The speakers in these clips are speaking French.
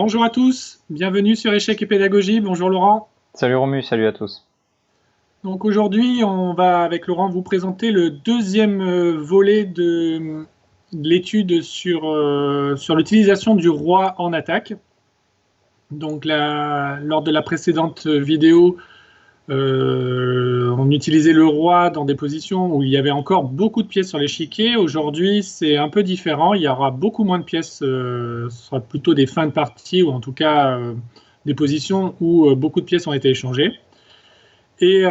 Bonjour à tous, bienvenue sur Échec et Pédagogie. Bonjour Laurent. Salut Romu, salut à tous. Donc aujourd'hui, on va avec Laurent vous présenter le deuxième volet de l'étude sur l'utilisation du roi en attaque. Donc lors de la précédente vidéo, on utilisait le roi dans des positions où il y avait encore beaucoup de pièces sur l'échiquier. Aujourd'hui, c'est un peu différent. Il y aura beaucoup moins de pièces. Ce sera plutôt des fins de partie ou en tout cas des positions où beaucoup de pièces ont été échangées. Et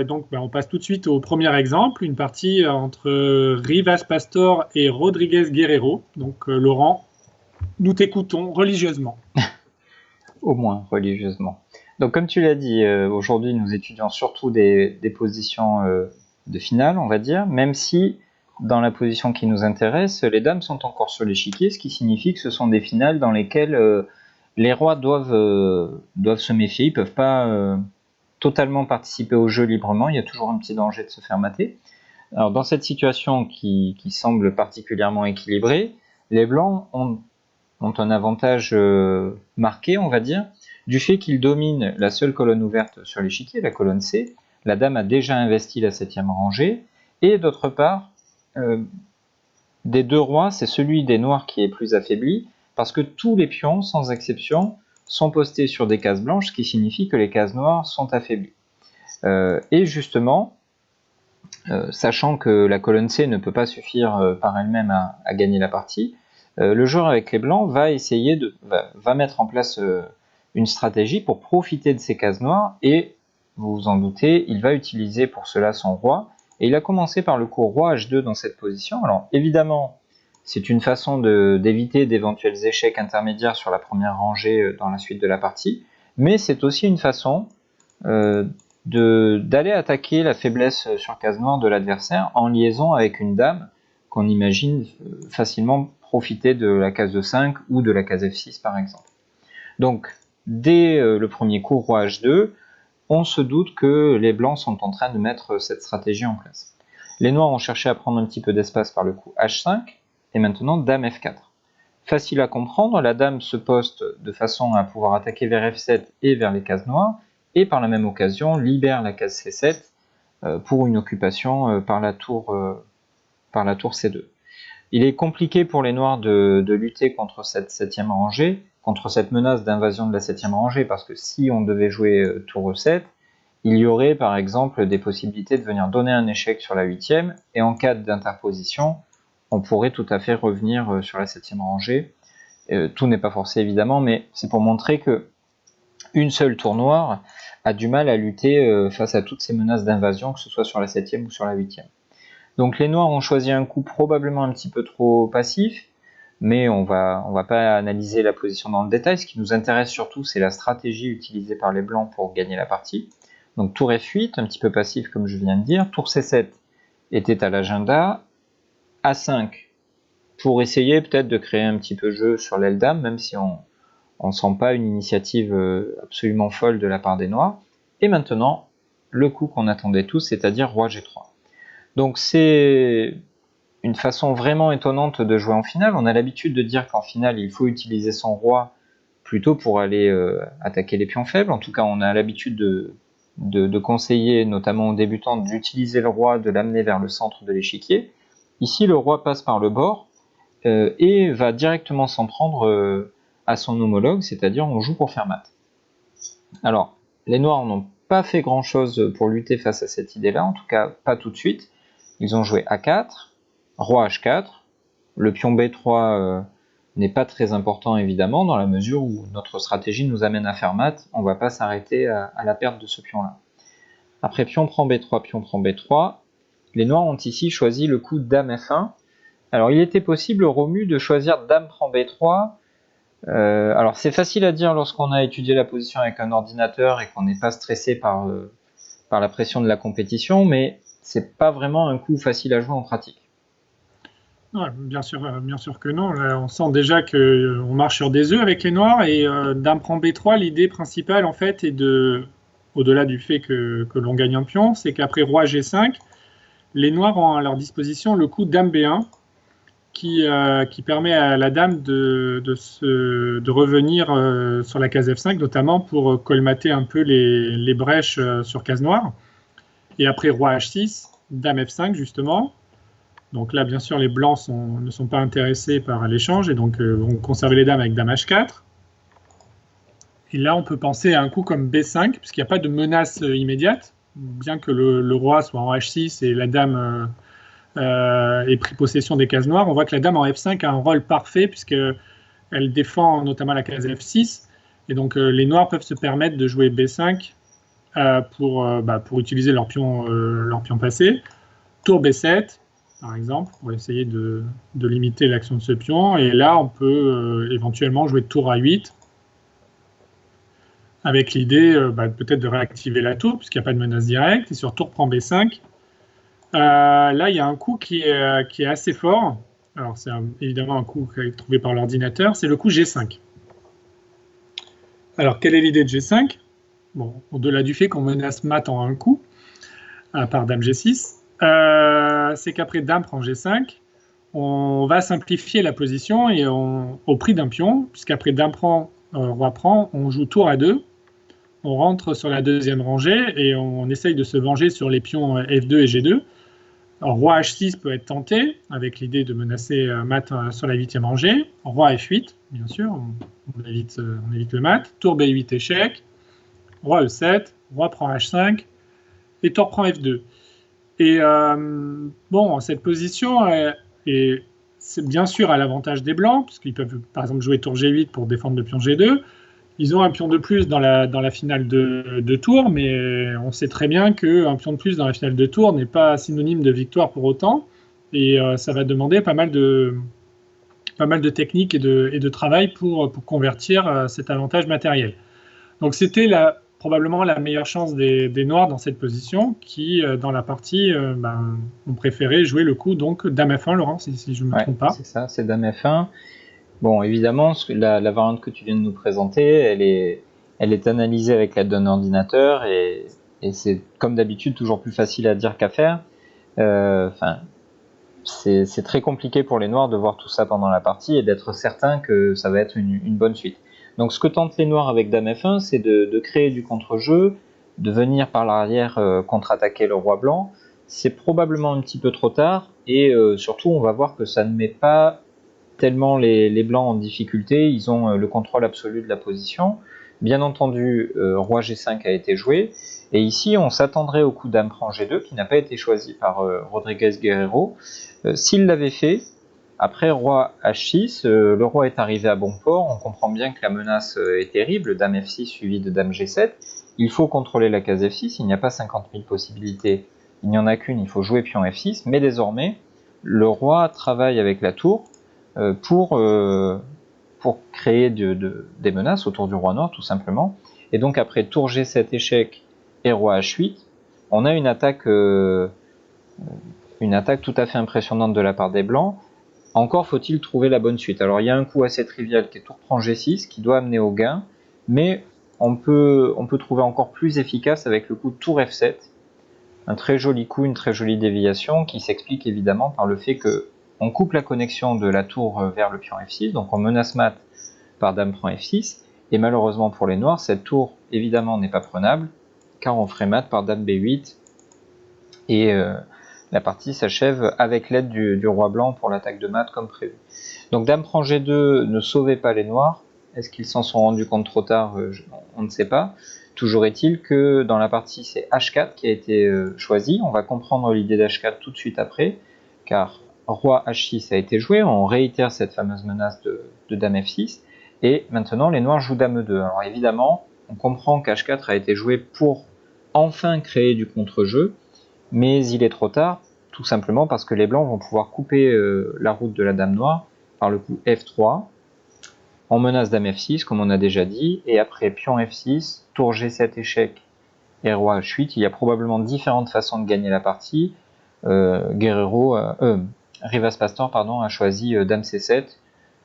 donc, on passe tout de suite au premier exemple, une partie entre Rivas Pastor et Rodriguez Guerrero. Donc, Laurent, nous t'écoutons religieusement. Au moins religieusement. Donc comme tu l'as dit, aujourd'hui nous étudions surtout des positions de finale, on va dire, même si dans la position qui nous intéresse, les dames sont encore sur l'échiquier, ce qui signifie que ce sont des finales dans lesquelles les rois doivent se méfier, ils ne peuvent pas totalement participer au jeu librement, il y a toujours un petit danger de se faire mater. Alors dans cette situation qui semble particulièrement équilibrée, les blancs ont un avantage marqué, on va dire, du fait qu'ils dominent la seule colonne ouverte sur l'échiquier, la colonne C. La dame a déjà investi la 7e rangée. Et d'autre part, des deux rois, c'est celui des noirs qui est plus affaibli, parce que tous les pions, sans exception, sont postés sur des cases blanches, ce qui signifie que les cases noires sont affaiblies. Et justement, sachant que la colonne C ne peut pas suffire par elle-même à gagner la partie, le joueur avec les blancs va essayer va mettre en place une stratégie pour profiter de ces cases noires et, vous vous en doutez, il va utiliser pour cela son roi. Et il a commencé par le coup roi H2 dans cette position. Alors évidemment, c'est une façon d'éviter d'éventuels échecs intermédiaires sur la première rangée dans la suite de la partie, mais c'est aussi une façon d'aller attaquer la faiblesse sur case noire de l'adversaire en liaison avec une dame qu'on imagine facilement profiter de la case de 5 ou de la case F6 par exemple. Donc dès le premier coup roi H2, on se doute que les blancs sont en train de mettre cette stratégie en place. Les noirs ont cherché à prendre un petit peu d'espace par le coup H5 et maintenant dame F4. Facile à comprendre, la dame se poste de façon à pouvoir attaquer vers F7 et vers les cases noires, et par la même occasion libère la case C7 pour une occupation par la tour C2. Il est compliqué pour les noirs de lutter contre cette 7e rangée, contre cette menace d'invasion de la 7e rangée, parce que si on devait jouer tour E7, il y aurait par exemple des possibilités de venir donner un échec sur la 8e, et en cas d'interposition, on pourrait tout à fait revenir sur la 7e rangée. Tout n'est pas forcé évidemment, mais c'est pour montrer que une seule tour noire a du mal à lutter face à toutes ces menaces d'invasion, que ce soit sur la 7e ou sur la 8e. Donc les noirs ont choisi un coup probablement un petit peu trop passif, mais on va pas analyser la position dans le détail. Ce qui nous intéresse surtout, c'est la stratégie utilisée par les blancs pour gagner la partie. Donc tour F8, un petit peu passif comme je viens de dire. Tour C7 était à l'agenda. A5 pour essayer peut-être de créer un petit peu de jeu sur l'aile dame, même si on ne sent pas une initiative absolument folle de la part des noirs. Et maintenant, le coup qu'on attendait tous, c'est-à-dire roi G3. Donc c'est une façon vraiment étonnante de jouer en finale. On a l'habitude de dire qu'en finale, il faut utiliser son roi plutôt pour aller attaquer les pions faibles. En tout cas, on a l'habitude de conseiller, notamment aux débutants, d'utiliser le roi, de l'amener vers le centre de l'échiquier. Ici, le roi passe par le bord et va directement s'en prendre à son homologue, c'est-à-dire on joue pour faire mat. Alors, les noirs n'ont pas fait grand-chose pour lutter face à cette idée-là, en tout cas pas tout de suite. Ils ont joué A4, roi H4, le pion B3 n'est pas très important évidemment, dans la mesure où notre stratégie nous amène à faire mat, on ne va pas s'arrêter à la perte de ce pion-là. Après pion prend B3, pion prend B3, les noirs ont ici choisi le coup dame F1. Alors il était possible, Romu, de choisir dame prend B3. Alors c'est facile à dire lorsqu'on a étudié la position avec un ordinateur et qu'on n'est pas stressé par la pression de la compétition, mais c'est pas vraiment un coup facile à jouer en pratique. Ouais, bien sûr que non. Là, on sent déjà qu'on marche sur des œufs avec les noirs. Et dame prend B3, l'idée principale, en fait, est au-delà du fait que l'on gagne un pion, c'est qu'après roi G5, les noirs ont à leur disposition le coup dame B1, qui permet à la dame de revenir sur la case F5, notamment pour colmater un peu les brèches sur case noire. Et après roi H6, dame F5 justement. Donc là, bien sûr, les blancs ne sont pas intéressés par l'échange et donc vont conserver les dames avec dame H4. Et là, on peut penser à un coup comme B5, puisqu'il n'y a pas de menace immédiate, bien que le roi soit en H6 et la dame ait pris possession des cases noires. On voit que la dame en F5 a un rôle parfait, puisqu'elle défend notamment la case F6. Et donc, les noirs peuvent se permettre de jouer B5 pour utiliser leur pion passé. Tour B7, par exemple, pour essayer de limiter l'action de ce pion. Et là, on peut éventuellement jouer tour A8, avec l'idée peut-être de réactiver la tour, puisqu'il n'y a pas de menace directe, et sur tour prend B5. Là, il y a un coup qui est assez fort. Alors, c'est évidemment un coup trouvé par l'ordinateur, c'est le coup G5. Alors, quelle est l'idée de G5? Bon, au-delà du fait qu'on menace mat en un coup, par dame G6, c'est qu'après dame prend G5, on va simplifier la position et au prix d'un pion, puisqu'après dame prend, roi prend, on joue tour à 2. On rentre sur la deuxième rangée et on essaye de se venger sur les pions F2 et G2. Alors, roi H6 peut être tenté, avec l'idée de menacer mat sur la 8e rangée. Roi F8, bien sûr, on évite le mat. Tour B8 échec. Roi E7, roi prend H5, et tour prend F2. Et cette position c'est bien sûr à l'avantage des blancs, puisqu'ils peuvent par exemple jouer tour G8 pour défendre le pion G2. Ils ont un pion de plus dans la finale de tour, mais on sait très bien qu'un pion de plus dans la finale de tour n'est pas synonyme de victoire pour autant, et ça va demander pas mal de techniques et de travail pour convertir cet avantage matériel. Donc c'était probablement la meilleure chance des noirs dans cette position, qui dans la partie ont préféré jouer le coup donc dame F1, Laurent, si je ne me trompe pas. C'est ça, c'est dame F1. Bon, évidemment, la variante que tu viens de nous présenter, elle est analysée avec l'aide d'un ordinateur et c'est comme d'habitude toujours plus facile à dire qu'à faire. C'est très compliqué pour les noirs de voir tout ça pendant la partie et d'être certain que ça va être une bonne suite. Donc ce que tentent les noirs avec dame F1, c'est de créer du contre-jeu, de venir par l'arrière contre-attaquer le roi blanc. C'est probablement un petit peu trop tard et surtout on va voir que ça ne met pas tellement les blancs en difficulté, ils ont le contrôle absolu de la position. Bien entendu, roi G5 a été joué, et ici on s'attendrait au coup dame prend G2 qui n'a pas été choisi par Rodriguez Guerrero. S'il l'avait fait, après roi H6, le roi est arrivé à bon port, on comprend bien que la menace est terrible, dame F6 suivi de dame G7, il faut contrôler la case F6, il n'y a pas 50 000 possibilités, il n'y en a qu'une, il faut jouer pion F6, mais désormais, le roi travaille avec la tour, pour créer des menaces autour du roi noir tout simplement. Et donc après tour G7 échec et roi H8, on a une attaque tout à fait impressionnante de la part des blancs. Encore faut-il trouver la bonne suite. Alors il y a un coup assez trivial qui est tour prend G6 qui doit amener au gain, mais on peut trouver encore plus efficace avec le coup tour F7. Un très joli coup, une très jolie déviation qui s'explique évidemment par le fait que on coupe la connexion de la tour vers le pion F6, donc on menace mat par dame prend F6, et malheureusement pour les noirs, cette tour évidemment n'est pas prenable, car on ferait mat par dame B8, et la partie s'achève avec l'aide du roi blanc pour l'attaque de mat comme prévu. Donc dame prend G2 ne sauvait pas les noirs, est-ce qu'ils s'en sont rendus compte trop tard? On ne sait pas. Toujours est-il que dans la partie c'est H4 qui a été choisi, on va comprendre l'idée d'H4 tout de suite après, car roi H6 a été joué, on réitère cette fameuse menace de dame F6, et maintenant les noirs jouent dame E2. Alors évidemment, on comprend qu'H4 a été joué pour enfin créer du contre-jeu, mais il est trop tard, tout simplement parce que les blancs vont pouvoir couper la route de la dame noire par le coup F3, on menace dame F6 comme on a déjà dit, et après pion F6, tour G7 échec et roi H8, il y a probablement différentes façons de gagner la partie. Rivas Pastor a choisi dame C7,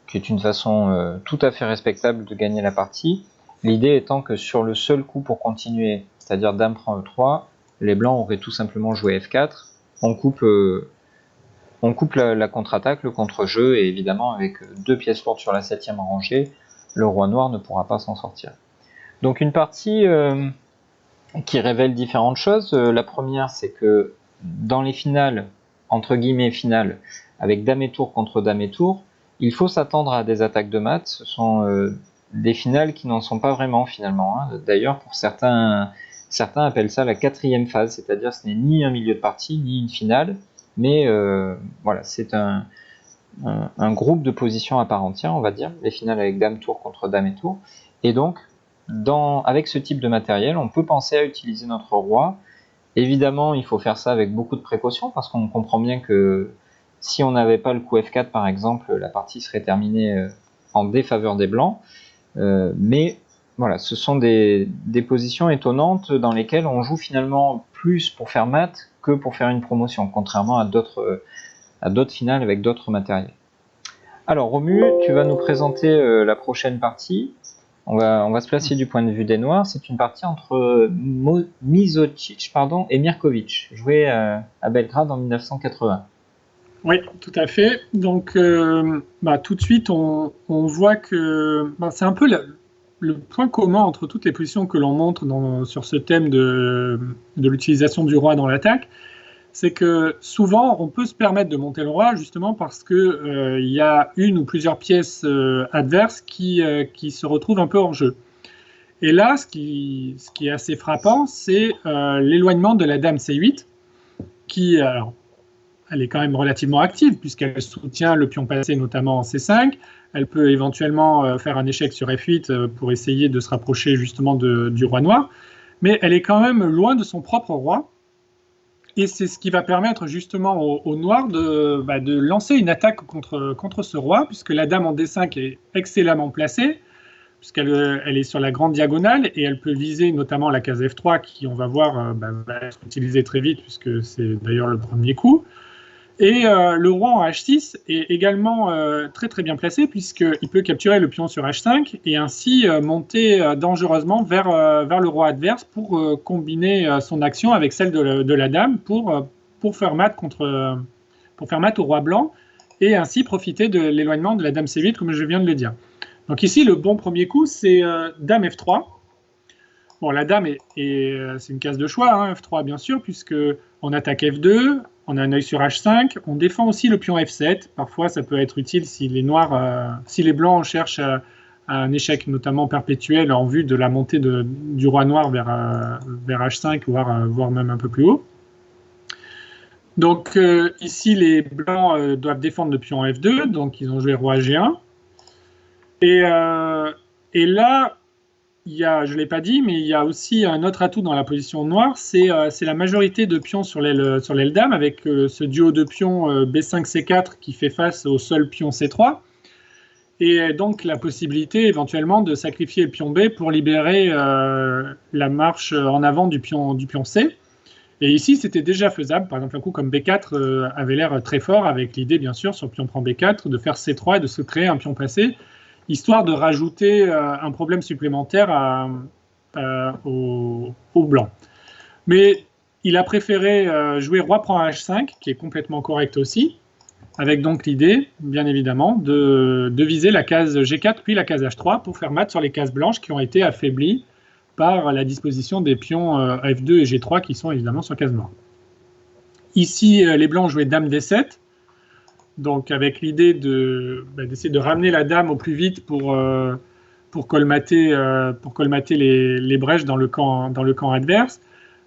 qui est une façon tout à fait respectable de gagner la partie. L'idée étant que sur le seul coup pour continuer, c'est-à-dire dame prend E3, les blancs auraient tout simplement joué F4. On coupe on coupe la contre-attaque, le contre-jeu, et évidemment avec 2 pièces lourdes sur la 7e rangée, le roi noir ne pourra pas s'en sortir. Donc une partie qui révèle différentes choses. La première, c'est que dans les finales, entre guillemets finales, avec dame et tour contre dame et tour, il faut s'attendre à des attaques de mat. Ce sont des finales qui n'en sont pas vraiment finalement. D'ailleurs, pour certains appellent ça la 4e phase, c'est-à-dire ce n'est ni un milieu de partie, ni une finale, mais voilà, c'est un groupe de positions à part entière, on va dire, les finales avec dame tour contre dame et tour. Et donc, avec ce type de matériel, on peut penser à utiliser notre roi. Évidemment, il faut faire ça avec beaucoup de précaution, parce qu'on comprend bien que si on n'avait pas le coup F4 par exemple, la partie serait terminée en défaveur des blancs. Mais voilà, ce sont des positions étonnantes dans lesquelles on joue finalement plus pour faire mat que pour faire une promotion, contrairement à d'autres finales avec d'autres matériels. Alors Romu, tu vas nous présenter la prochaine partie. On va se placer du point de vue des Noirs. C'est une partie entre Mizocic et Mirkovic, jouée à Belgrade en 1980. Oui, tout à fait. Donc, tout de suite, on voit que c'est un peu le point commun entre toutes les positions que l'on montre sur ce thème de l'utilisation du roi dans l'attaque. C'est que souvent, on peut se permettre de monter le roi justement parce qu'il y a une ou plusieurs pièces adverses qui se retrouvent un peu hors jeu. Et là, ce qui est assez frappant, c'est l'éloignement de la dame C8, qui, alors, elle est quand même relativement active puisqu'elle soutient le pion passé, notamment en C5. Elle peut éventuellement faire un échec sur F8 pour essayer de se rapprocher justement du roi noir. Mais elle est quand même loin de son propre roi. Et c'est ce qui va permettre justement au noir de lancer une attaque contre ce roi, puisque la dame en D5 est excellemment placée, puisqu'elle est sur la grande diagonale, et elle peut viser notamment la case F3, qui, on va voir, va être utilisée très vite, puisque c'est d'ailleurs le premier coup. Et le roi en H6 est également très très bien placé, puisqu'il peut capturer le pion sur H5 et ainsi monter dangereusement vers le roi adverse pour combiner son action avec celle de la dame pour faire mat au roi blanc et ainsi profiter de l'éloignement de la dame C8, comme je viens de le dire. Donc ici, le bon premier coup, c'est dame F3. Bon, la dame c'est une case de choix, F3 bien sûr, puisque on attaque F2, on a un œil sur H5, on défend aussi le pion F7. Parfois, ça peut être utile si les blancs cherchent à un échec notamment perpétuel en vue de la montée du roi noir vers H5, voire même un peu plus haut. Donc ici, les blancs doivent défendre le pion F2, donc ils ont joué roi G1. Et là, je ne l'ai pas dit, mais il y a aussi un autre atout dans la position noire, c'est la majorité de pions sur l'aile dame, avec ce duo de pions B5-C4 qui fait face au seul pion C3, et donc la possibilité éventuellement de sacrifier le pion B pour libérer la marche en avant du pion C. Et ici, c'était déjà faisable. Par exemple, un coup comme B4 avait l'air très fort, avec l'idée, bien sûr, sur pion prend B4, de faire C3 et de se créer un pion passé, histoire de rajouter un problème supplémentaire au blanc. Mais il a préféré jouer roi prend H5, qui est complètement correct aussi, avec donc l'idée, bien évidemment, de viser la case G4 puis la case H3 pour faire mat sur les cases blanches qui ont été affaiblies par la disposition des pions F2 et G3 qui sont évidemment sur case noire. Ici, les blancs ont joué dame D7, donc avec l'idée d'essayer de ramener la dame au plus vite pour colmater les brèches dans le camp adverse.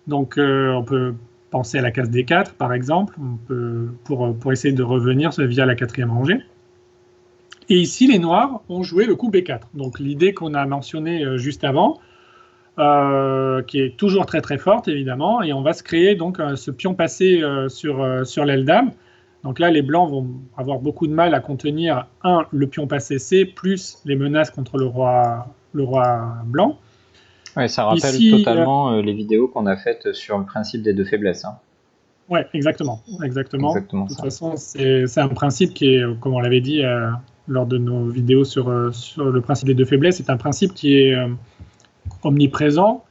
Donc on peut penser à la case D4 par exemple, pour essayer de revenir via la 4e rangée. Et ici les noirs ont joué le coup B4, donc l'idée qu'on a mentionnée juste avant, qui est toujours très très forte évidemment, et on va se créer donc ce pion passé sur l'aile dame. Donc là, les blancs vont avoir beaucoup de mal à contenir, le pion passé C, plus les menaces contre le roi blanc. Ouais, ça rappelle ici, totalement les vidéos qu'on a faites sur le principe des deux faiblesses. Oui, exactement. De toute façon, c'est un principe qui est, comme on l'avait dit lors de nos vidéos sur le principe des deux faiblesses, c'est un principe qui est omniprésent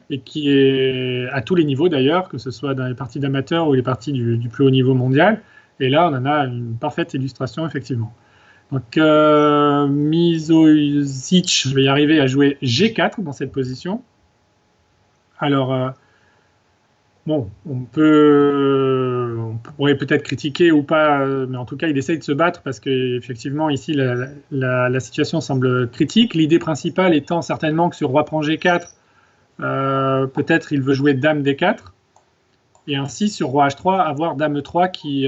et qui est à tous les niveaux d'ailleurs, que ce soit dans les parties d'amateurs ou les parties du plus haut niveau mondial. Et là, on en a une parfaite illustration, effectivement. Donc, Mizozic, je vais y arriver à jouer G4 dans cette position. Alors, bon, on pourrait peut-être critiquer ou pas, mais en tout cas, il essaye de se battre parce qu'effectivement, ici, la situation semble critique. L'idée principale étant certainement que sur roi prend G4, peut-être il veut jouer Dame D4, et ainsi sur roi H3, avoir Dame E3 qui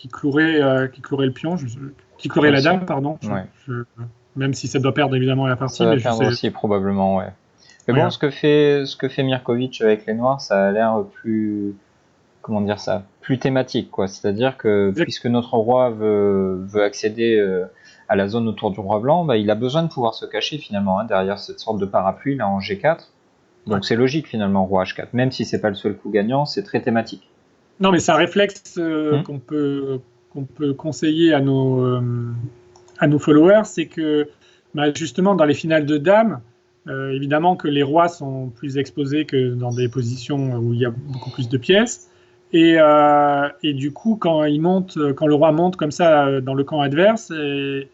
clouerait le pion, qui clouerait la Dame, pardon. Ouais. Même si ça doit perdre évidemment la partie. Ça va perdre aussi probablement, ouais. Mais Voilà. bon, ce que fait Mirkovic avec les noirs, ça a l'air plus, comment dire ça, plus thématique, quoi. C'est-à-dire que puisque notre roi veut accéder à la zone autour du roi blanc, bah, il a besoin de pouvoir se cacher finalement derrière cette sorte de parapluie là en G4. Donc c'est logique finalement roi H4, même si c'est pas le seul coup gagnant, c'est très thématique. Non, mais c'est un réflexe qu'on peut conseiller à nos followers, c'est que justement dans les finales de dames, évidemment que les rois sont plus exposés que dans des positions où il y a beaucoup plus de pièces. Et du coup, quand le roi monte comme ça dans le camp adverse,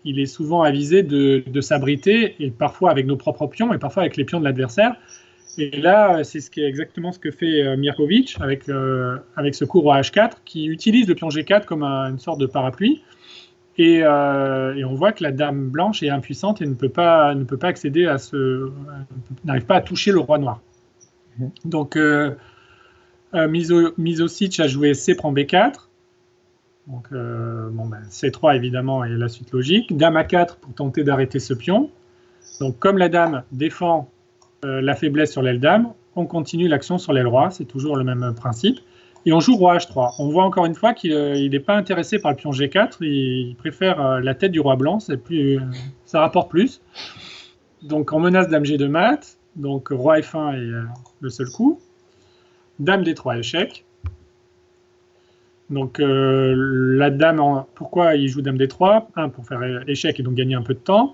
il est souvent avisé de s'abriter, et parfois avec nos propres pions, et parfois avec les pions de l'adversaire. Et là, c'est exactement ce que fait Mirkovic avec ce coup roi H4, qui utilise le pion G4 comme une sorte de parapluie. Et on voit que la dame blanche est impuissante et ne peut pas accéder n'arrive pas à toucher le roi noir. Donc, Mizozic a joué C prend B4. Donc, C3 évidemment est la suite logique. Dame A4 pour tenter d'arrêter ce pion. Donc, comme la dame défend la faiblesse sur l'aile dame, on continue l'action sur l'aile roi, c'est toujours le même principe. Et on joue roi H3. On voit encore une fois qu'il n'est pas intéressé par le pion G4, il préfère la tête du roi blanc, ça rapporte plus. Donc on menace dame G2 mat, donc roi F1 est le seul coup. Dame D3 échec. Donc la dame, pourquoi il joue dame D3 ? 1, pour faire échec et donc gagner un peu de temps.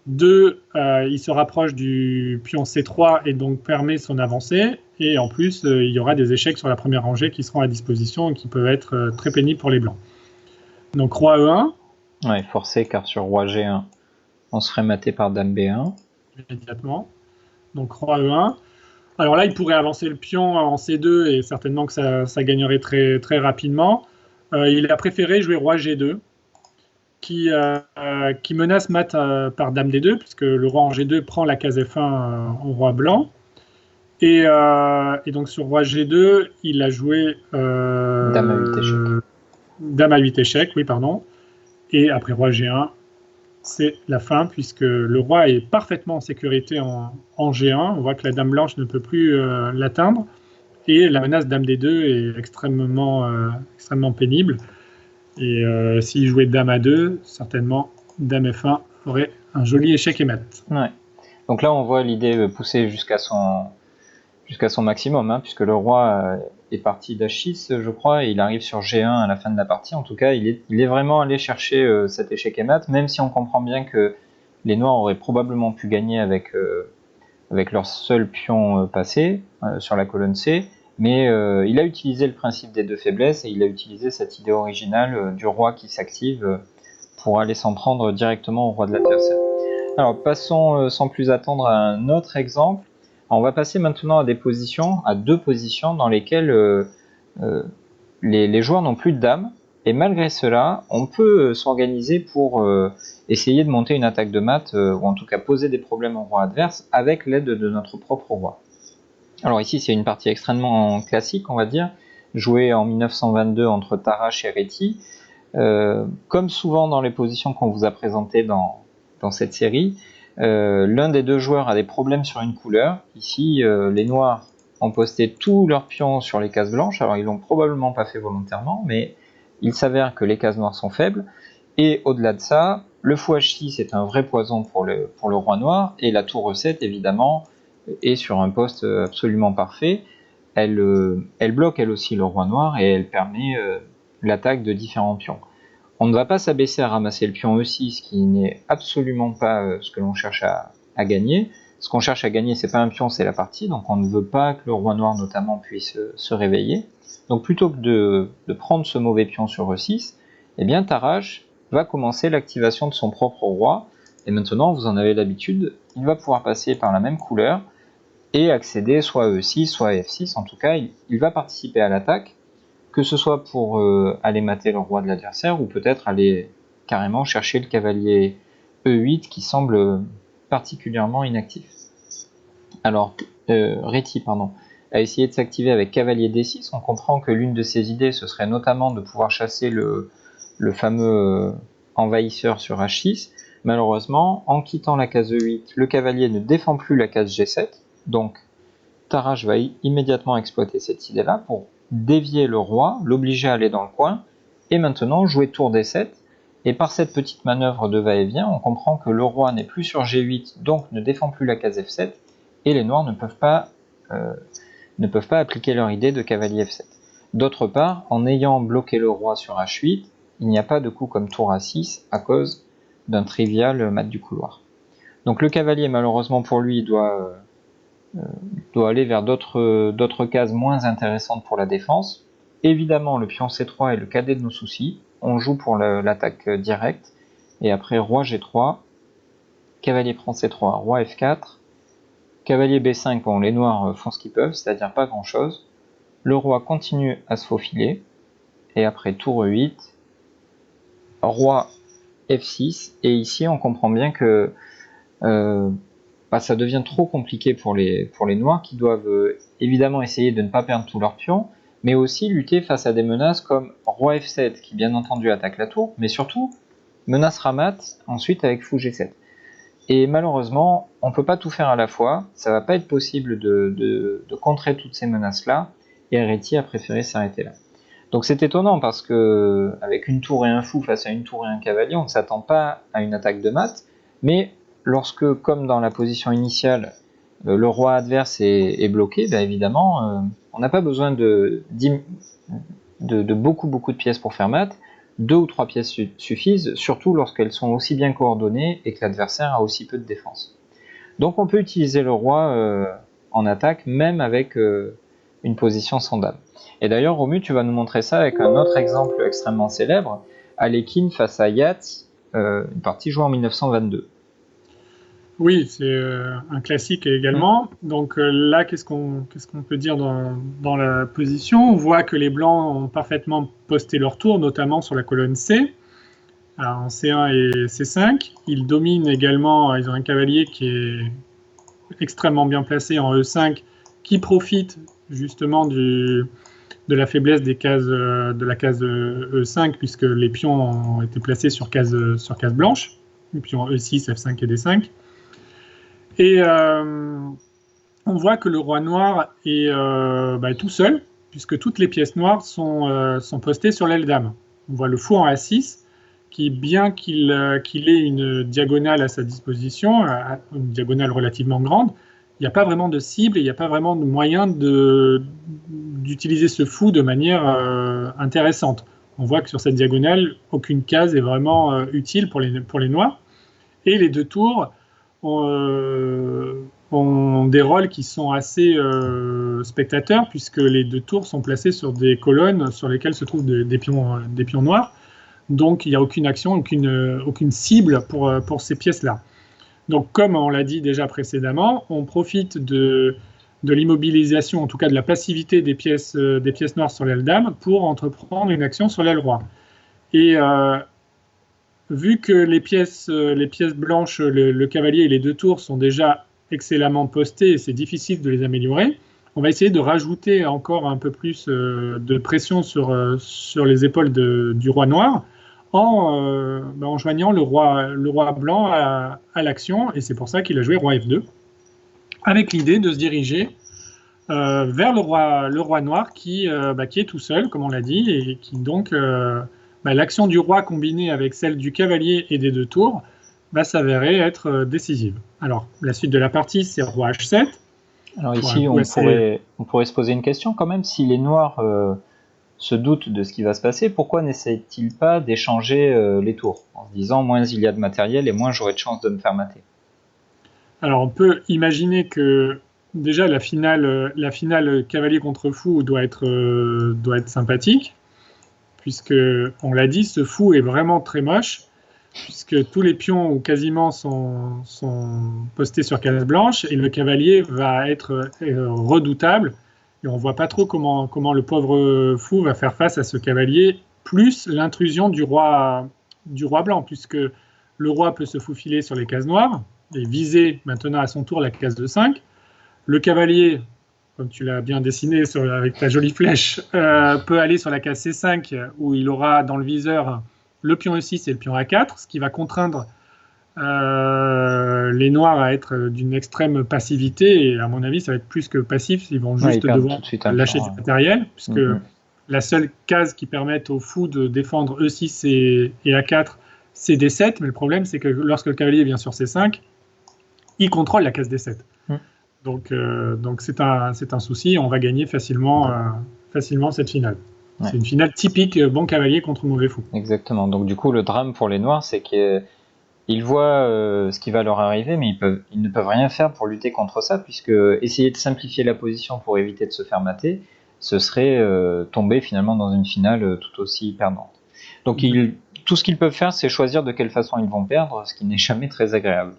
2, il se rapproche du pion C3 et donc permet son avancée. Et en plus, il y aura des échecs sur la première rangée qui seront à disposition et qui peuvent être très pénibles pour les blancs. Donc roi E1. Ouais, forcé car sur roi G1, on serait maté par dame B1. Immédiatement. Donc roi E1. Alors là, il pourrait avancer le pion en C2 et certainement que ça gagnerait très, très rapidement. Il a préféré jouer roi G2. Qui menace mat par dame D2, puisque le roi en G2 prend la case F1 au roi blanc. Et donc sur roi G2, il a joué dame à 8 échecs. Dame à 8 échecs, oui, pardon. Et après roi G1, c'est la fin, puisque le roi est parfaitement en sécurité en G1. On voit que la dame blanche ne peut plus l'atteindre. Et la menace dame D2 est extrêmement pénible. Et s'il jouait dame A2, certainement dame F1 aurait un joli échec et mat. Ouais. Donc là, on voit l'idée poussée jusqu'à son maximum, puisque le roi est parti d'H6, je crois, et il arrive sur G1 à la fin de la partie. En tout cas, il est vraiment allé chercher cet échec et mat, même si on comprend bien que les noirs auraient probablement pu gagner avec leur seul pion passé sur la colonne C. Mais il a utilisé le principe des deux faiblesses et il a utilisé cette idée originale du roi qui s'active pour aller s'en prendre directement au roi de l'adversaire. Alors passons sans plus attendre à un autre exemple. On va passer maintenant à deux positions dans lesquelles les joueurs n'ont plus de dames. Et malgré cela, on peut s'organiser pour essayer de monter une attaque de mat, ou en tout cas poser des problèmes au roi adverse avec l'aide de notre propre roi. Alors ici, c'est une partie extrêmement classique, on va dire, jouée en 1922 entre Tarrasch et Réti. Comme souvent dans les positions qu'on vous a présentées dans cette série, l'un des deux joueurs a des problèmes sur une couleur. Ici, les noirs ont posté tous leurs pions sur les cases blanches. Alors ils l'ont probablement pas fait volontairement, mais il s'avère que les cases noires sont faibles. Et au-delà de ça, le fou H6 est un vrai poison pour le roi noir, et la tour E7 évidemment est sur un poste absolument parfait. Elle bloque elle aussi le roi noir et elle permet l'attaque de différents pions. On ne va pas s'abaisser à ramasser le pion E6, qui n'est absolument pas ce que l'on cherche à gagner. Ce qu'on cherche à gagner, c'est pas un pion, c'est la partie, donc on ne veut pas que le roi noir notamment puisse se réveiller. Donc plutôt que de prendre ce mauvais pion sur E6, eh bien Taraj va commencer l'activation de son propre roi, et maintenant vous en avez l'habitude, il va pouvoir passer par la même couleur et accéder soit à E6, soit à F6, en tout cas il va participer à l'attaque, que ce soit pour aller mater le roi de l'adversaire, ou peut-être aller carrément chercher le cavalier E8 qui semble particulièrement inactif. Alors, Réti a essayé de s'activer avec cavalier D6. On comprend que l'une de ses idées, ce serait notamment de pouvoir chasser le fameux envahisseur sur H6. Malheureusement, en quittant la case E8, le cavalier ne défend plus la case G7. Donc, Taraj va immédiatement exploiter cette idée-là pour dévier le roi, l'obliger à aller dans le coin, et maintenant jouer tour D7. Et par cette petite manœuvre de va-et-vient, on comprend que le roi n'est plus sur G8, donc ne défend plus la case F7, et les noirs ne peuvent pas appliquer leur idée de cavalier F7. D'autre part, en ayant bloqué le roi sur H8, il n'y a pas de coup comme tour A6 à cause d'un trivial mat du couloir. Donc le cavalier, malheureusement pour lui, doit aller vers d'autres cases moins intéressantes pour la défense. Évidemment, le pion C3 est le cadet de nos soucis. On joue pour l'attaque directe. Et après, roi G3, cavalier prend C3, roi F4, cavalier B5, bon, les noirs font ce qu'ils peuvent, c'est-à-dire pas grand-chose. Le roi continue à se faufiler. Et après, tour E8, roi F6. Et ici, on comprend bien que ça devient trop compliqué pour les noirs qui doivent évidemment essayer de ne pas perdre tous leurs pions, mais aussi lutter face à des menaces comme roi F7 qui bien entendu attaque la tour, mais surtout menace Ramat ensuite avec fou G7. Et malheureusement, on ne peut pas tout faire à la fois, ça va pas être possible de contrer toutes ces menaces-là, et Réti a préféré s'arrêter là. Donc c'est étonnant parce que avec une tour et un fou face à une tour et un cavalier, on ne s'attend pas à une attaque de mat, mais lorsque, comme dans la position initiale, le roi adverse est bloqué, bien évidemment, on n'a pas besoin de beaucoup de pièces pour faire mat. 2 ou 3 pièces suffisent, surtout lorsqu'elles sont aussi bien coordonnées et que l'adversaire a aussi peu de défense. Donc on peut utiliser le roi en attaque, même avec une position sans dame. Et d'ailleurs, Romu, tu vas nous montrer ça avec un autre exemple extrêmement célèbre, Alekhine face à Yat, une partie jouée en 1922. Oui, c'est un classique également. Donc là, qu'est-ce qu'on peut dire dans la position? On voit que les blancs ont parfaitement posté leur tour, notamment sur la colonne C, en C1 et C5. Ils dominent également, ils ont un cavalier qui est extrêmement bien placé en E5, qui profite justement de la faiblesse des cases, de la case E5, puisque les pions ont été placés sur case blanche, les pions E6, F5 et D5. Et on voit que le roi noir est tout seul, puisque toutes les pièces noires sont postées sur l'aile dame. On voit le fou en A6, qui, bien qu'il ait une diagonale à sa disposition, une diagonale relativement grande, il n'y a pas vraiment de cible et il n'y a pas vraiment de moyen d'utiliser ce fou de manière intéressante. On voit que sur cette diagonale, aucune case est vraiment utile pour les noirs. Et les deux tours ont des rôles qui sont assez spectateurs, puisque les deux tours sont placés sur des colonnes sur lesquelles se trouvent des pions noirs. Donc il n'y a aucune action, aucune cible pour ces pièces-là. Donc comme on l'a dit déjà précédemment, on profite de l'immobilisation, en tout cas de la passivité des pièces noires sur l'aile dame, pour entreprendre une action sur l'aile roi. Et vu que les pièces blanches, le cavalier et les deux tours sont déjà excellemment postés et c'est difficile de les améliorer, on va essayer de rajouter encore un peu plus de pression sur les épaules du roi noir en joignant le roi blanc à l'action, et c'est pour ça qu'il a joué roi F2, avec l'idée de se diriger vers le roi noir qui est tout seul, comme on l'a dit, et qui donc... l'action du roi combinée avec celle du cavalier et des deux tours va s'avérer être décisive. Alors, la suite de la partie, c'est roi H7. Alors ici, on pourrait se poser une question quand même. Si les noirs se doutent de ce qui va se passer, pourquoi n'essaient-ils pas d'échanger les tours, en se disant moins il y a de matériel et moins j'aurai de chance de me faire mater? Alors, on peut imaginer que déjà la finale cavalier contre fou doit être sympathique, puisque, on l'a dit, ce fou est vraiment très moche, puisque tous les pions, ou quasiment, sont postés sur case blanche, et le cavalier va être redoutable, et on ne voit pas trop comment le pauvre fou va faire face à ce cavalier, plus l'intrusion du roi blanc, puisque le roi peut se faufiler sur les cases noires, et viser maintenant à son tour la case de 5. Le cavalier, comme tu l'as bien dessiné avec ta jolie flèche, peut aller sur la case C5, où il aura dans le viseur le pion E6 et le pion A4, ce qui va contraindre les noirs à être d'une extrême passivité, et à mon avis, ça va être plus que passif, ils vont juste devoir lâcher du matériel, puisque la seule case qui permette au fou de défendre E6 et A4, c'est D7, mais le problème, c'est que lorsque le cavalier vient sur C5, il contrôle la case D7. Donc c'est un souci, on va gagner facilement cette finale. Ouais. C'est une finale typique bon cavalier contre mauvais fou. Exactement, donc du coup le drame pour les noirs, c'est qu'ils voient ce qui va leur arriver, mais ils ne peuvent rien faire pour lutter contre ça, puisque essayer de simplifier la position pour éviter de se faire mater, ce serait tomber finalement dans une finale tout aussi perdante. Donc tout ce qu'ils peuvent faire, c'est choisir de quelle façon ils vont perdre, ce qui n'est jamais très agréable.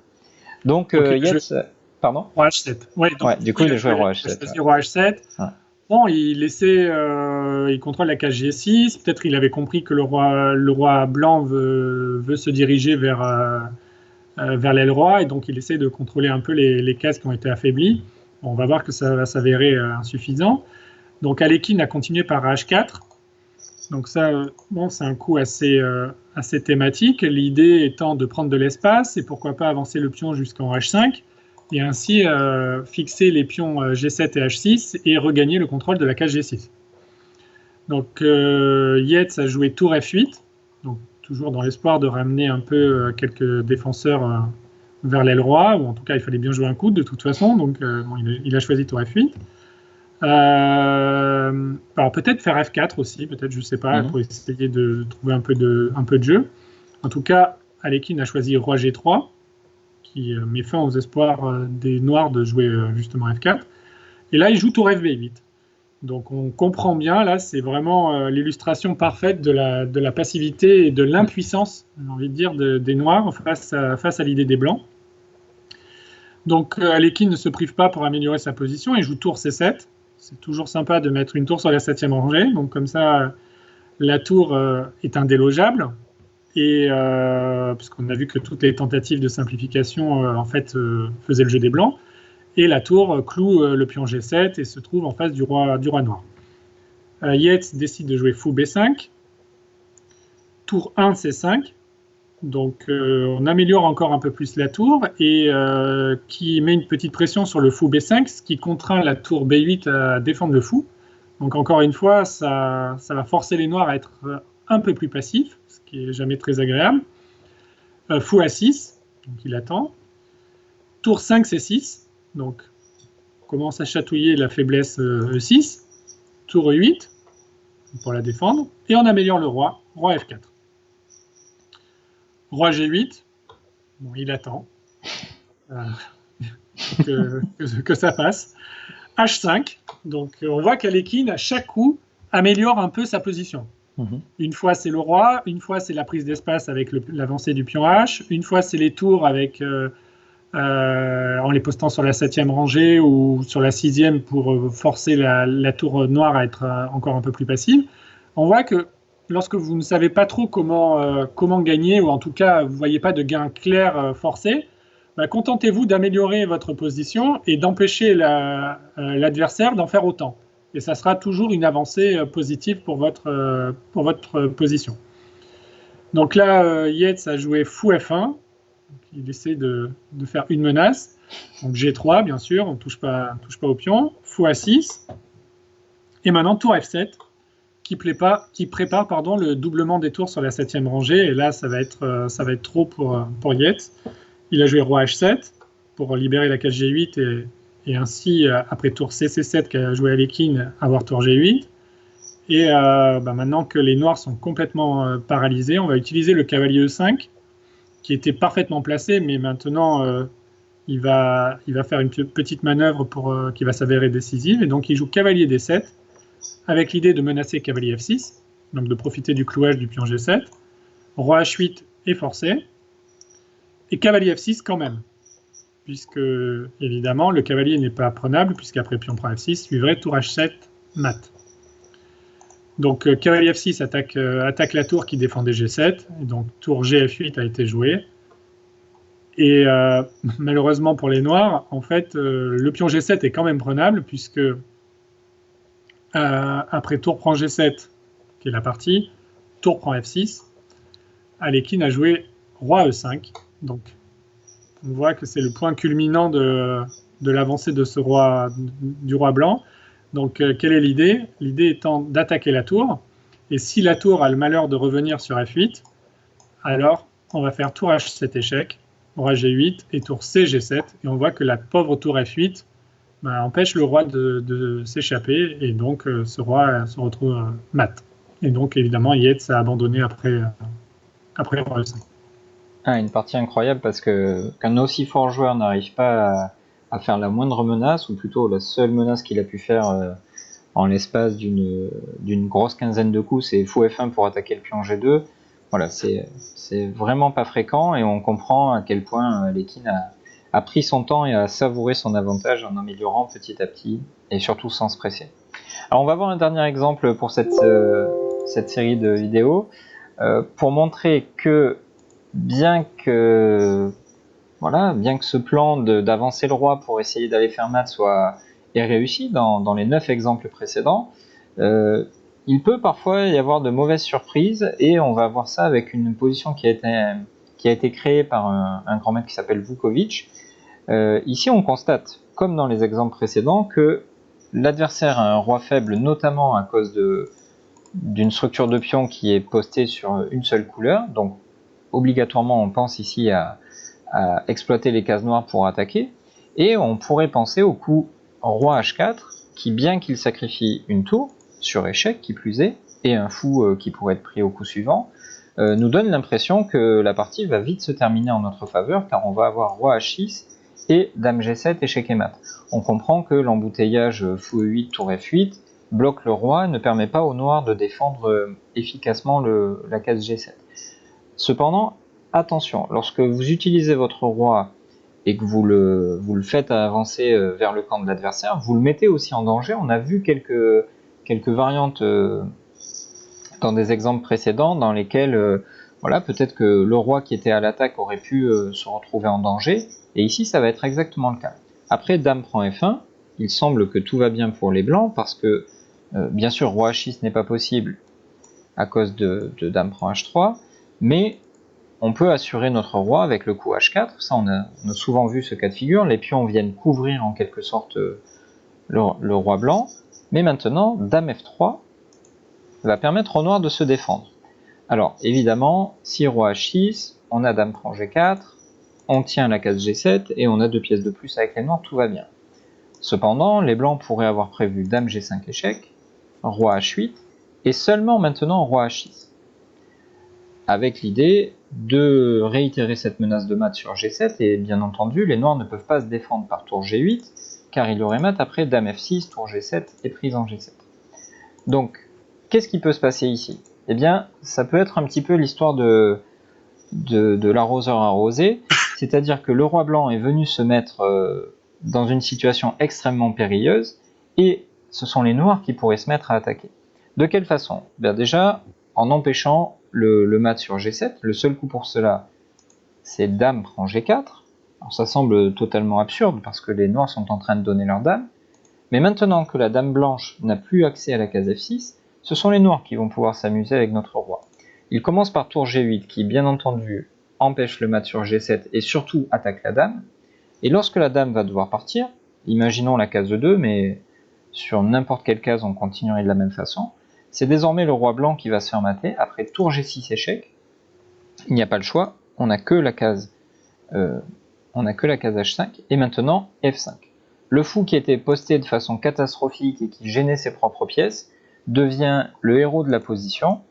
Donc Yates... Pardon ? Roi H7. Ouais, du coup, il a joué Roi H7. Il a choisi Roi H7. Ouais. Bon, il contrôle la case G6. Peut-être il avait compris que le roi blanc veut se diriger vers l'aile roi, et donc il essaie de contrôler un peu les cases qui ont été affaiblies. Bon, on va voir que ça va s'avérer insuffisant. Donc Alekhine a continué par H4. Donc ça, c'est un coup assez thématique. L'idée étant de prendre de l'espace et pourquoi pas avancer le pion jusqu'en H5. Et ainsi fixer les pions G7 et H6 et regagner le contrôle de la case G6. Donc Yates a joué tour F8, donc toujours dans l'espoir de ramener un peu quelques défenseurs vers l'aile roi, ou en tout cas il fallait bien jouer un coup de toute façon, donc il a choisi tour F8. Alors peut-être faire F4 aussi, peut-être, je ne sais pas, pour essayer de trouver un peu de jeu. En tout cas, Alekhine a choisi Roi G3, qui met fin aux espoirs des Noirs de jouer justement F4. Et là, il joue tour FB8. Donc on comprend bien, là, c'est vraiment l'illustration parfaite de la passivité et de l'impuissance, j'ai envie de dire, des Noirs face à l'idée des Blancs. Donc Alekhine ne se prive pas pour améliorer sa position, il joue tour C7. C'est toujours sympa de mettre une tour sur la 7e rangée, donc comme ça, la tour est indélogeable. Et puisqu'on a vu que toutes les tentatives de simplification en fait faisaient le jeu des blancs, et la tour cloue le pion G7 et se trouve en face du roi noir. Yates décide de jouer fou B5, tour 1 C5, donc on améliore encore un peu plus la tour et qui met une petite pression sur le fou B5, ce qui contraint la tour B8 à défendre le fou. Donc encore une fois, ça va forcer les noirs à être un peu plus passifs, ce qui n'est jamais très agréable. Fou A6, donc il attend. Tour 5 C6, donc on commence à chatouiller la faiblesse E6. Tour E8, pour la défendre. Et on améliore le roi, roi F4. Roi G8, bon, il attend que ça passe. H5, donc on voit qu'Alekhine, à chaque coup, améliore un peu sa position. Une fois c'est le roi, une fois c'est la prise d'espace avec l'avancée du pion H, une fois c'est les tours avec, en les postant sur la 7e rangée ou sur la 6e pour forcer la tour noire à être encore un peu plus passive. On voit que lorsque vous ne savez pas trop comment gagner, ou en tout cas vous ne voyez pas de gain clair forcé, contentez-vous d'améliorer votre position et d'empêcher l'adversaire d'en faire autant. Et ça sera toujours une avancée positive pour votre position. Donc là, Yates a joué fou F1. Donc il essaie de faire une menace. Donc G3, bien sûr, on ne touche pas au pion. Fou A6. Et maintenant, tour F7, qui prépare le doublement des tours sur la 7e rangée. Et là, ça va être trop pour Yates. Il a joué roi H7 pour libérer la case G8 et ainsi, après tour CC7 qu'a joué Alekhine, avoir tour G8. Et maintenant que les noirs sont complètement paralysés, on va utiliser le cavalier E5, qui était parfaitement placé, mais maintenant, il va faire une petite manœuvre qui va s'avérer décisive. Et donc, il joue cavalier D7, avec l'idée de menacer cavalier F6. donc de profiter du clouage du pion G7. Roi H8 est forcé, et cavalier F6 quand même, puisque évidemment le cavalier n'est pas prenable, puisqu'après pion prend F6 suivrait tour H7 mat. Donc cavalier F6 attaque la tour qui défendait G7, et donc tour G-F8 a été joué. Et malheureusement pour les noirs, en fait, le pion G7 est quand même prenable, puisque après tour prend G7, qui est la partie, tour prend F6, Alekhine a joué roi E5. Donc on voit que c'est le point culminant de l'avancée de du roi blanc. Donc quelle est l'idée? L'idée étant d'attaquer la tour, et si la tour a le malheur de revenir sur F8, alors on va faire tour H7 échec, roi G8 et tour C G7, et on voit que la pauvre tour F8 empêche le roi de s'échapper, et donc ce roi se retrouve mat. Et donc évidemment Yates a abandonné après roi E5. Une partie incroyable parce qu'un aussi fort joueur n'arrive pas à faire la moindre menace, ou plutôt la seule menace qu'il a pu faire en l'espace d'une grosse quinzaine de coups, c'est fou F1 pour attaquer le pion G2. Voilà, c'est vraiment pas fréquent, et on comprend à quel point Alekhine a pris son temps et a savouré son avantage en améliorant petit à petit, et surtout sans se presser. Alors on va voir un dernier exemple pour cette série de vidéos, pour montrer que bien que ce plan d'avancer le roi pour essayer d'aller faire mat est réussi dans les 9 exemples précédents, il peut parfois y avoir de mauvaises surprises, et on va voir ça avec une position qui a été créée par un grand maître qui s'appelle Vukovic. Ici on constate, comme dans les exemples précédents, que l'adversaire a un roi faible, notamment à cause d'une structure de pion qui est postée sur une seule couleur. Donc obligatoirement on pense ici à exploiter les cases noires pour attaquer, et on pourrait penser au coup roi H4 qui, bien qu'il sacrifie une tour sur échec qui plus est, et un fou qui pourrait être pris au coup suivant, nous donne l'impression que la partie va vite se terminer en notre faveur, car on va avoir roi H6 et dame G7 échec et mat. On comprend que l'embouteillage fou E8 tour F8 bloque le roi, ne permet pas aux noirs de défendre efficacement la case G7. Cependant, attention, lorsque vous utilisez votre roi et que vous le faites avancer vers le camp de l'adversaire, vous le mettez aussi en danger. On a vu quelques variantes dans des exemples précédents dans lesquels peut-être que le roi qui était à l'attaque aurait pu se retrouver en danger, et ici ça va être exactement le cas. Après dame prend F1, il semble que tout va bien pour les blancs, parce que bien sûr roi H6 n'est pas possible à cause de dame prend H3, mais on peut assurer notre roi avec le coup H4. Ça on a souvent vu ce cas de figure, les pions viennent couvrir en quelque sorte le roi blanc, mais maintenant dame F3 va permettre au noir de se défendre. Alors évidemment, si roi H6, on a dame prend G4, on tient la case G7 et on a 2 pièces de plus avec les noirs, tout va bien. Cependant, les blancs pourraient avoir prévu dame G5 échec, roi H8, et seulement maintenant roi H6. Avec l'idée de réitérer cette menace de mat sur G7, et bien entendu, les noirs ne peuvent pas se défendre par tour G8, car il aurait mat après dame F6, tour G7 et prise en G7. Donc, qu'est-ce qui peut se passer ici? Eh bien, ça peut être un petit peu l'histoire de l'arroseur arrosé, c'est-à-dire que le roi blanc est venu se mettre dans une situation extrêmement périlleuse, et ce sont les noirs qui pourraient se mettre à attaquer. De quelle façon? Bien déjà, en empêchant le mat sur G7, le seul coup pour cela, c'est dame prend G4. Alors ça semble totalement absurde, parce que les noirs sont en train de donner leur dame, mais maintenant que la dame blanche n'a plus accès à la case F6, ce sont les noirs qui vont pouvoir s'amuser avec notre roi. Il commence par tour G8, qui bien entendu empêche le mat sur G7 et surtout attaque la dame, et lorsque la dame va devoir partir, imaginons la case 2, mais sur n'importe quelle case on continuerait de la même façon, c'est désormais le roi blanc qui va se faire mater après tour G6 échec. Il n'y a pas le choix, on n'a que la case H5, et maintenant F5. Le fou qui était posté de façon catastrophique et qui gênait ses propres pièces devient le héros de la position.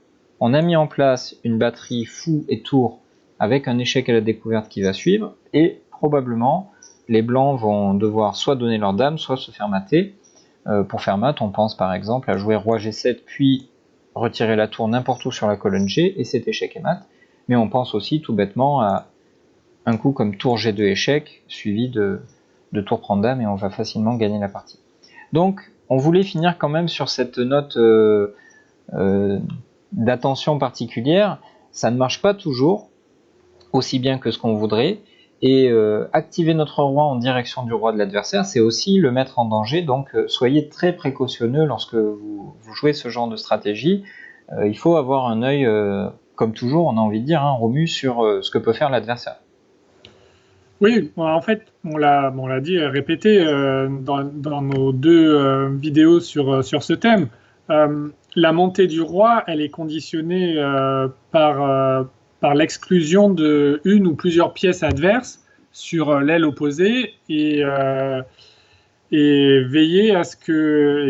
On a mis en place une batterie fou et tour avec un échec à la découverte qui va suivre, et probablement les blancs vont devoir soit donner leur dame, soit se faire mater. Pour faire mat, on pense par exemple à jouer roi G7 puis retirer la tour n'importe où sur la colonne G, et c'est échec et mat. Mais on pense aussi tout bêtement à un coup comme tour G2 échec, suivi de tour prendre dame, et on va facilement gagner la partie. Donc, on voulait finir quand même sur cette note d'attention particulière. Ça ne marche pas toujours aussi bien que ce qu'on voudrait, et activer notre roi en direction du roi de l'adversaire, c'est aussi le mettre en danger. Donc soyez très précautionneux lorsque vous jouez ce genre de stratégie. Il faut avoir un œil, comme toujours, on a envie de dire, Romu, sur ce que peut faire l'adversaire. Oui, en fait, on l'a dit et répété dans nos deux vidéos sur ce thème. La montée du roi, elle est conditionnée par l'exclusion de une ou plusieurs pièces adverses sur l'aile opposée et veiller à ce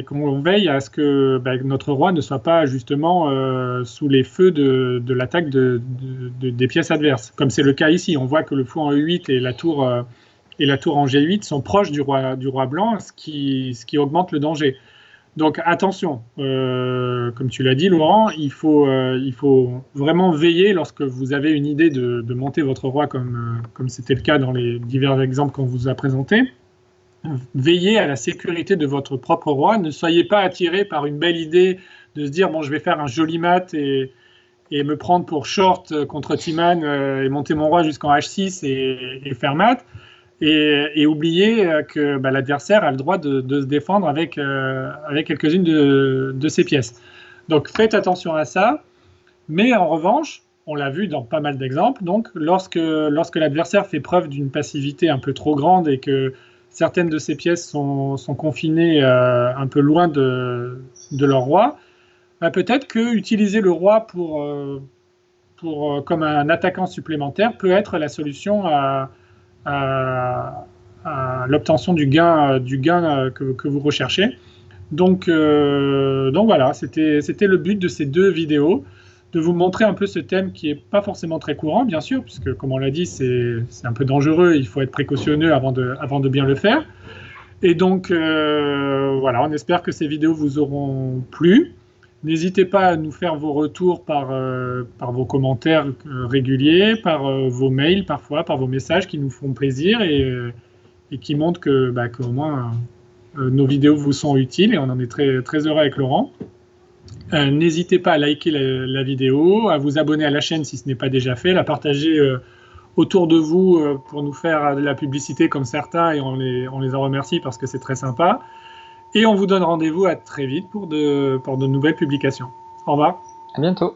qu'on veille à ce que notre roi ne soit pas justement sous les feux de l'attaque des pièces adverses. Comme c'est le cas ici, on voit que le fou en E8 et la tour en G8 sont proches du roi blanc, ce qui augmente le danger. Donc attention, comme tu l'as dit Laurent, il faut vraiment veiller lorsque vous avez une idée de monter votre roi comme c'était le cas dans les divers exemples qu'on vous a présentés. Veillez à la sécurité de votre propre roi, ne soyez pas attiré par une belle idée de se dire bon je vais faire un joli mat et me prendre pour short contre Timan et monter mon roi jusqu'en H6 et faire mat. Et oublier que l'adversaire a le droit de se défendre avec quelques-unes de ses pièces. Donc faites attention à ça, mais en revanche, on l'a vu dans pas mal d'exemples, donc lorsque l'adversaire fait preuve d'une passivité un peu trop grande et que certaines de ses pièces sont confinées un peu loin de leur roi, peut-être que utiliser le roi comme un attaquant supplémentaire peut être la solution à l'obtention du gain que vous recherchez. Donc voilà, c'était le but de ces deux vidéos, de vous montrer un peu ce thème qui n'est pas forcément très courant, bien sûr, puisque comme on l'a dit, c'est un peu dangereux, il faut être précautionneux avant de bien le faire. Et donc voilà, on espère que ces vidéos vous auront plu. N'hésitez pas à nous faire vos retours par vos commentaires réguliers, par vos mails parfois, par vos messages qui nous font plaisir et qui montrent qu'au moins nos vidéos vous sont utiles et on en est très, très heureux avec Laurent. N'hésitez pas à liker la vidéo, à vous abonner à la chaîne si ce n'est pas déjà fait, la partager autour de vous pour nous faire de la publicité comme certains et on les en remercie parce que c'est très sympa. Et on vous donne rendez-vous à très vite pour de nouvelles publications. Au revoir. À bientôt.